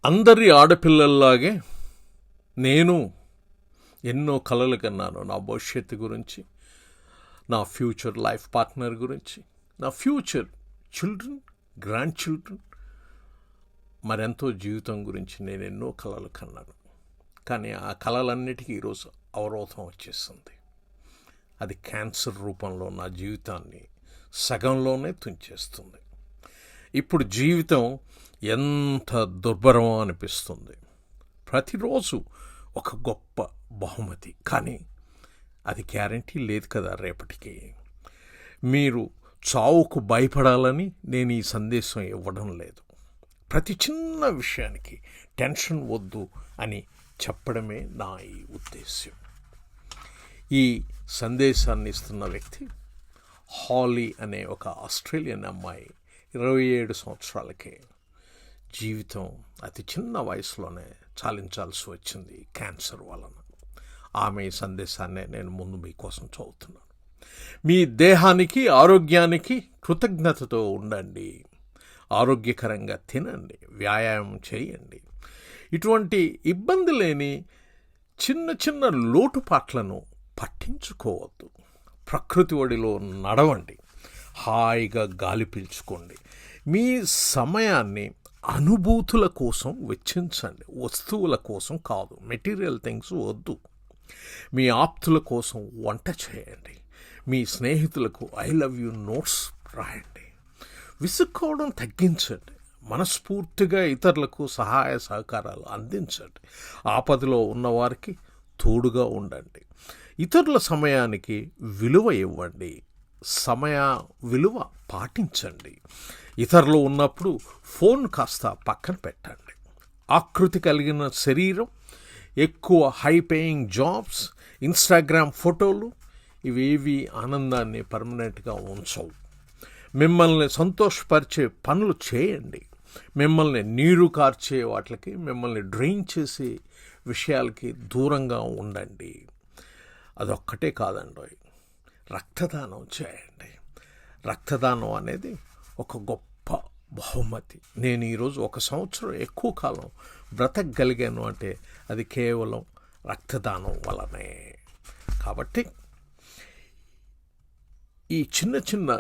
అందరి ఆడపిల్లల్లాగే నేను ఎన్నో కలలు కన్నాను. నా భవిష్యత్తు గురించి, నా ఫ్యూచర్ లైఫ్ పార్ట్నర్ గురించి, నా ఫ్యూచర్ చిల్డ్రన్, గ్రాండ్ చిల్డ్రన్, మరెంతో జీవితం గురించి నేను ఎన్నో కలలు కన్నాను. కానీ ఆ కలలన్నిటికీ ఈరోజు అవరోధం వచ్చేస్తుంది. అది క్యాన్సర్ రూపంలో నా జీవితాన్ని సగంలోనే తుంచేస్తుంది. ఇప్పుడు జీవితం ఎంత దుర్భరమో అనిపిస్తుంది. ప్రతిరోజు ఒక గొప్ప బహుమతి, కానీ అది గ్యారంటీ లేదు కదా రేపటికి. మీరు చావుకు భయపడాలని నేను ఈ సందేశం ఇవ్వడం లేదు. ప్రతి చిన్న విషయానికి టెన్షన్ వద్దు అని చెప్పడమే నా ఈ ఉద్దేశ్యం. ఈ సందేశాన్ని ఇస్తున్న వ్యక్తి హాలీ అనే ఒక ఆస్ట్రేలియన్ అమ్మాయి. 27 సంవత్సరాలకే జీవితం అతి చిన్న వయసులోనే చాలించాల్సి వచ్చింది క్యాన్సర్ వలన. ఆమె సందేశాన్నే నేను ముందు మీకోసం చదువుతున్నాను. మీ దేహానికి, ఆరోగ్యానికి కృతజ్ఞతతో ఉండండి. ఆరోగ్యకరంగా తినండి, వ్యాయామం చేయండి. ఇటువంటి ఇబ్బంది లేని చిన్న చిన్న లోటుపాట్లను పట్టించుకోవద్దు. ప్రకృతి ఒడిలో నడవండి, హాయిగా గాలి పీల్చుకోండి. మీ సమయాన్ని అనుభూతుల కోసం వెచ్చించండి, వస్తువుల కోసం కాదు. మెటీరియల్ థింగ్స్ వద్దు. మీ ఆప్తుల కోసం వంట చేయండి. మీ స్నేహితులకు ఐ లవ్ యూ నోట్స్ రాయండి. విసుక్కోవడం తగ్గించండి. మనస్ఫూర్తిగా ఇతరులకు సహాయ సహకారాలు అందించండి. ఆపదలో ఉన్నవారికి తోడుగా ఉండండి. ఇతరుల సమయానికి విలువ ఇవ్వండి. సమయ విలువ పాటించండి. ఇతరులు ఉన్నప్పుడు ఫోన్ కాస్త పక్కన పెట్టండి. ఆకృతి కలిగిన శరీరం, ఎక్కువ హై పేయింగ్ జాబ్స్, ఇన్స్టాగ్రామ్ ఫోటోలు ఇవేవి ఆనందాన్ని పర్మనెంట్గా ఉంచవు. మిమ్మల్ని సంతోషపరిచే పనులు చేయండి. మిమ్మల్ని నీరు కార్చే వాటికి, మిమ్మల్ని డ్రైన్ చేసే విషయాలకి దూరంగా ఉండండి. అదొక్కటే కాదండి, రక్తదానం చేయండి. రక్తదానం అనేది ఒక గొప్ప బహుమతి. నేను ఈరోజు 1 సంవత్సరం ఎక్కువ కాలం బ్రతకగలిగాను అంటే అది కేవలం రక్తదానం వలనే. కాబట్టి ఈ చిన్న చిన్న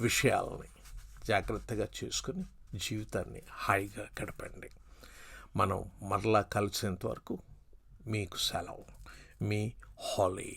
విషయాలని జాగ్రత్తగా చేసుకుని జీవితాన్ని హాయిగా గడపండి. మనం మరలా కలిసేంత వరకు మీకు సెలవు. మీ హాలీ.